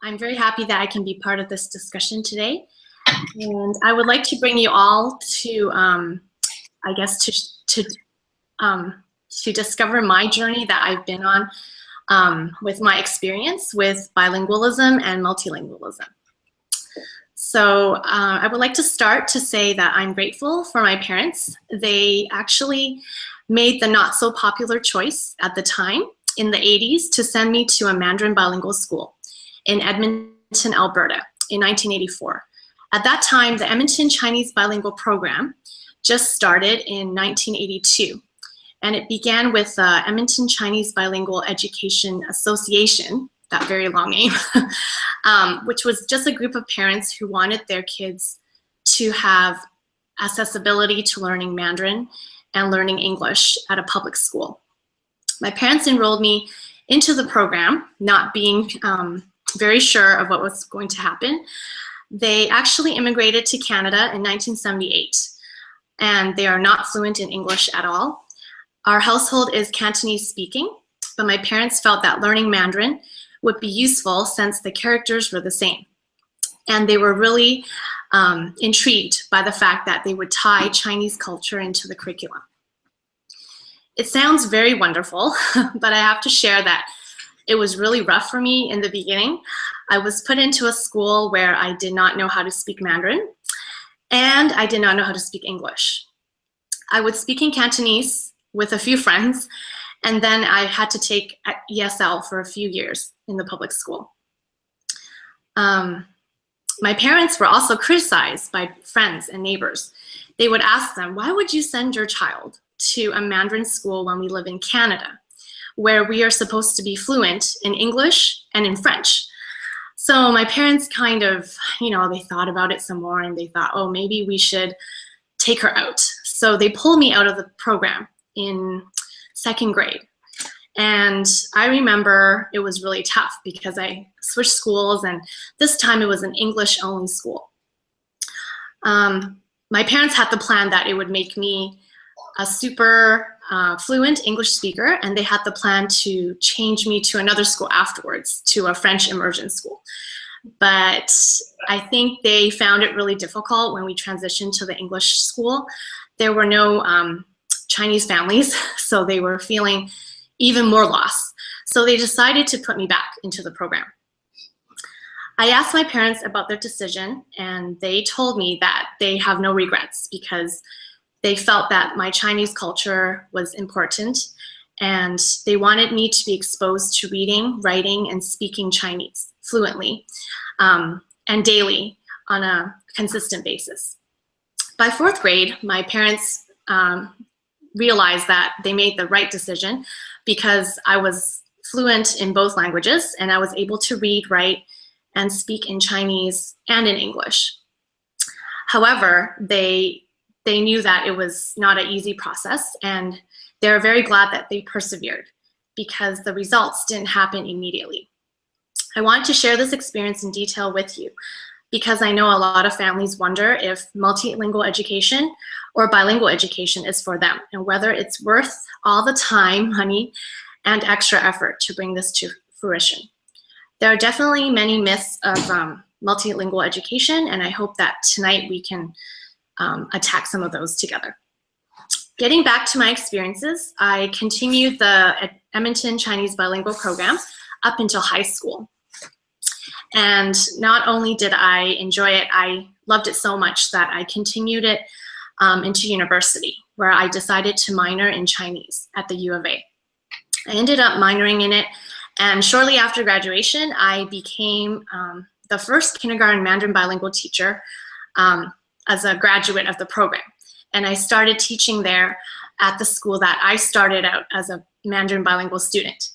I'm very happy that I can be part of this discussion today. And I would like to bring you all to, I guess, to discover my journey that I've been on with my experience with bilingualism and multilingualism. So I would like to start to say that I'm grateful for my parents. They actually made the not so popular choice at the time in the 80s to send me to a Mandarin bilingual school in Edmonton, Alberta in 1984. At that time, the Edmonton Chinese Bilingual Program just started in 1982. And it began with the Edmonton Chinese Bilingual Education Association, that very long name, which was just a group of parents who wanted their kids to have accessibility to learning Mandarin and learning English at a public school. My parents enrolled me into the program, not being very sure of what was going to happen. They actually immigrated to Canada in 1978, and they are not fluent in English at all. Our household is Cantonese speaking, but my parents felt that learning Mandarin would be useful since the characters were the same. And they were really intrigued by the fact that they would tie Chinese culture into the curriculum. It sounds very wonderful, but I have to share that it was really rough for me in the beginning. I was put into a school where I did not know how to speak Mandarin, and I did not know how to speak English. I would speak in Cantonese with a few friends, and then I had to take ESL for a few years in the public school. My parents were also criticized by friends and neighbors. They would ask them, why would you send your child to a Mandarin school when we live in Canada, where we are supposed to be fluent in English and in French? So my parents kind of, they thought about it some more, and they thought, oh, maybe we should take her out. So they pulled me out of the program in second grade. And I remember it was really tough because I switched schools, and this time it was an English-only school. My parents had the plan that it would make me a super fluent English speaker, and they had the plan to change me to another school afterwards, to a French immersion school. But I think they found it really difficult when we transitioned to the English school. There were no Chinese families, so they were feeling even more loss. So they decided to put me back into the program. I asked my parents about their decision, and they told me that they have no regrets because they felt that my Chinese culture was important, and they wanted me to be exposed to reading, writing, and speaking Chinese fluently and daily on a consistent basis. By fourth grade, my parents realized that they made the right decision because I was fluent in both languages, and I was able to read, write, and speak in Chinese and in English. However, they knew that it was not an easy process, and they're very glad that they persevered because the results didn't happen immediately. I want to share this experience in detail with you because I know a lot of families wonder if multilingual education or bilingual education is for them, and whether it's worth all the time, money, and extra effort to bring this to fruition. There are definitely many myths of multilingual education, and I hope that tonight we can attack some of those together. Getting back to my experiences, I continued the Edmonton Chinese Bilingual Program up until high school. And not only did I enjoy it, I loved it so much that I continued it into university, where I decided to minor in Chinese at the U of A. I ended up minoring in it, and shortly after graduation, I became the first kindergarten Mandarin bilingual teacher as a graduate of the program. And I started teaching there at the school that I started out as a Mandarin bilingual student.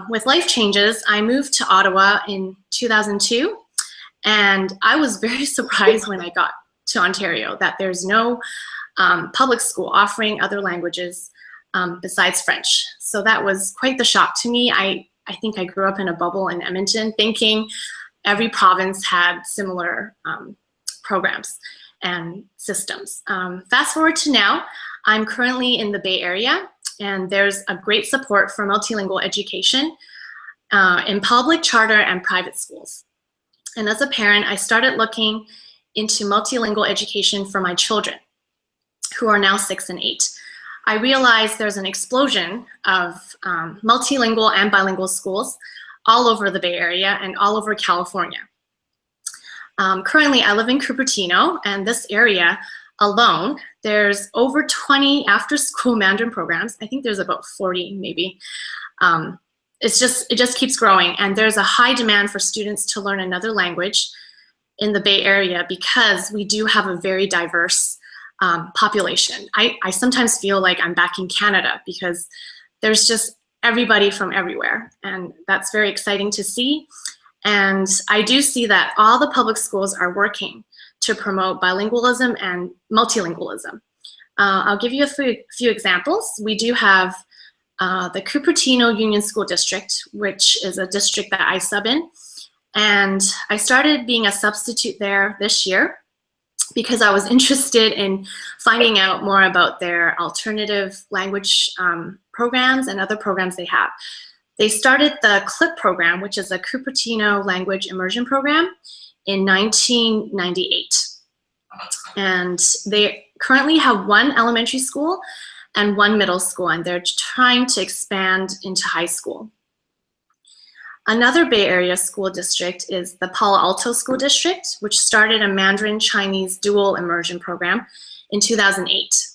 With life changes, I moved to Ottawa in 2002, and I was very surprised when I got to Ontario that there's no public school offering other languages besides French. So that was quite the shock to me. I think I grew up in a bubble in Edmonton thinking every province had similar programs and systems. Fast forward to now, I'm currently in the Bay Area, and there's a great support for multilingual education in public, charter, and private schools. And as a parent, I started looking into multilingual education for my children, who are now 6 and 8. I realized there's an explosion of multilingual and bilingual schools all over the Bay Area and all over California. Currently, I live in Cupertino, and this area alone, there's over 20 after-school Mandarin programs. I think there's about 40, maybe. It just keeps growing, and there's a high demand for students to learn another language in the Bay Area because we do have a very diverse population. I sometimes feel like I'm back in Canada because there's just everybody from everywhere, and that's very exciting to see. And I do see that all the public schools are working to promote bilingualism and multilingualism. I'll give you a few examples. We do have the Cupertino Union School District, which is a district that I sub in. And I started being a substitute there this year because I was interested in finding out more about their alternative language programs and other programs they have. They started the CLIP program, which is a Cupertino Language Immersion Program, in 1998. And they currently have 1 elementary school and 1 middle school, and they're trying to expand into high school. Another Bay Area school district is the Palo Alto School District, which started a Mandarin Chinese dual immersion program in 2008.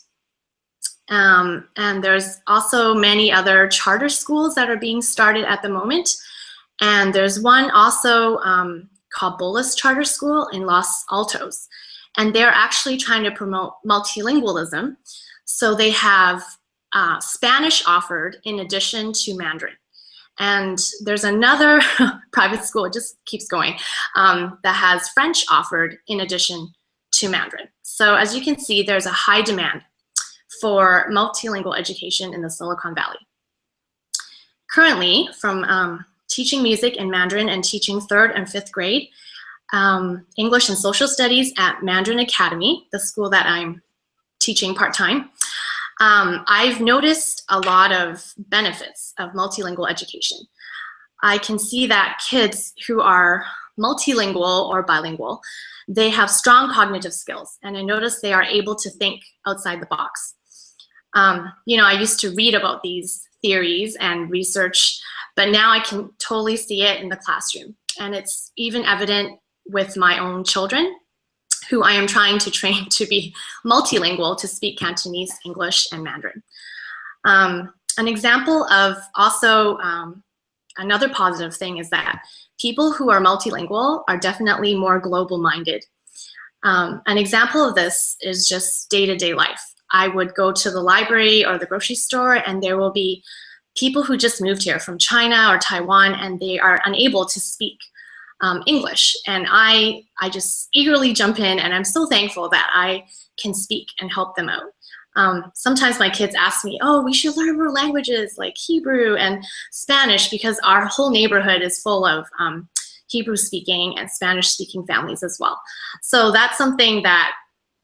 And there's also many other charter schools that are being started at the moment. And there's one also called Bullis Charter School in Los Altos. And they're actually trying to promote multilingualism. So they have Spanish offered in addition to Mandarin. And there's another private school, it just keeps going, that has French offered in addition to Mandarin. So as you can see, there's a high demand for multilingual education in the Silicon Valley. Currently, from teaching music in Mandarin and teaching 3rd and 5th grade, English and Social Studies at Mandarin Academy, the school that I'm teaching part-time, I've noticed a lot of benefits of multilingual education. I can see that kids who are multilingual or bilingual, they have strong cognitive skills, and I notice they are able to think outside the box. You know, I used to read about these theories and research, but now I can totally see it in the classroom. And it's even evident with my own children, who I am trying to train to be multilingual, to speak Cantonese, English, and Mandarin. An example of also another positive thing is that people who are multilingual are definitely more global-minded. An example of this is just day-to-day life. I would go to the library or the grocery store, and there will be people who just moved here from China or Taiwan, and they are unable to speak English. And I just eagerly jump in, and I'm so thankful that I can speak and help them out. Sometimes my kids ask me, oh, we should learn more languages like Hebrew and Spanish, because our whole neighborhood is full of Hebrew-speaking and Spanish-speaking families as well. So that's something that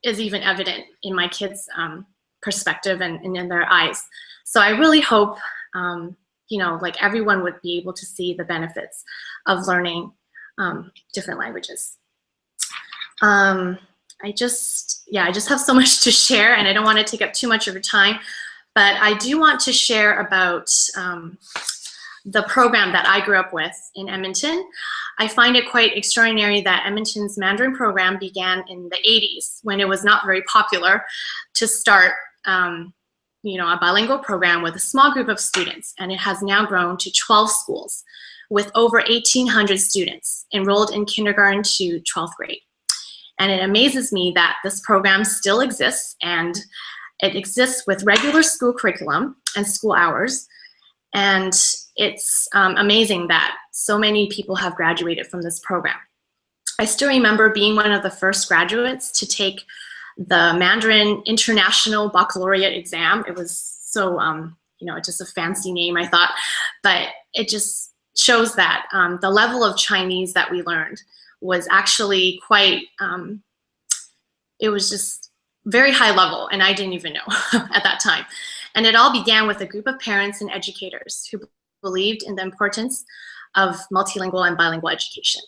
is even evident in my kids' perspective and in their eyes. So I really hope, you know, like everyone would be able to see the benefits of learning different languages. I just have so much to share, and I don't want to take up too much of your time, but I do want to share about the program that I grew up with in Edmonton. I find it quite extraordinary that Edmonton's Mandarin program began in the 80s, when it was not very popular to start you know, a bilingual program with a small group of students, and it has now grown to 12 schools with over 1,800 students enrolled in kindergarten to 12th grade. And it amazes me that this program still exists, and it exists with regular school curriculum and school hours. And it's amazing that so many people have graduated from this program. I still remember being one of the first graduates to take the Mandarin International Baccalaureate exam. It was so, you know, just a fancy name, I thought, but it just shows that the level of Chinese that we learned was actually quite, it was just very high level, and I didn't even know at that time. And it all began with a group of parents and educators who believed in the importance of multilingual and bilingual education.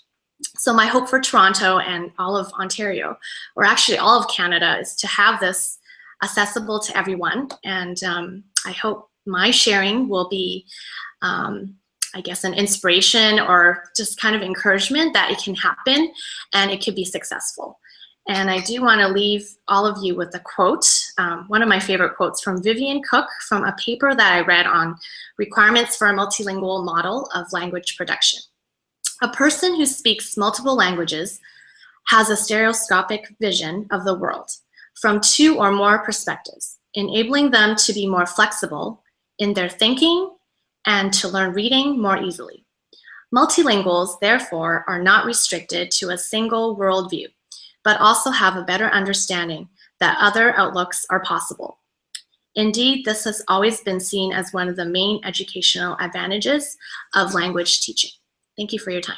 So my hope for Toronto and all of Ontario, or actually all of Canada, is to have this accessible to everyone. And I hope my sharing will be, I guess, an inspiration or just kind of encouragement that it can happen and it could be successful. And I do want to leave all of you with a quote, one of my favorite quotes from Vivian Cook from a paper that I read on requirements for a multilingual model of language production. A person who speaks multiple languages has a stereoscopic vision of the world from 2 or more perspectives, enabling them to be more flexible in their thinking and to learn reading more easily. Multilinguals, therefore, are not restricted to a single worldview, but also have a better understanding that other outlooks are possible. Indeed, this has always been seen as one of the main educational advantages of language teaching. Thank you for your time.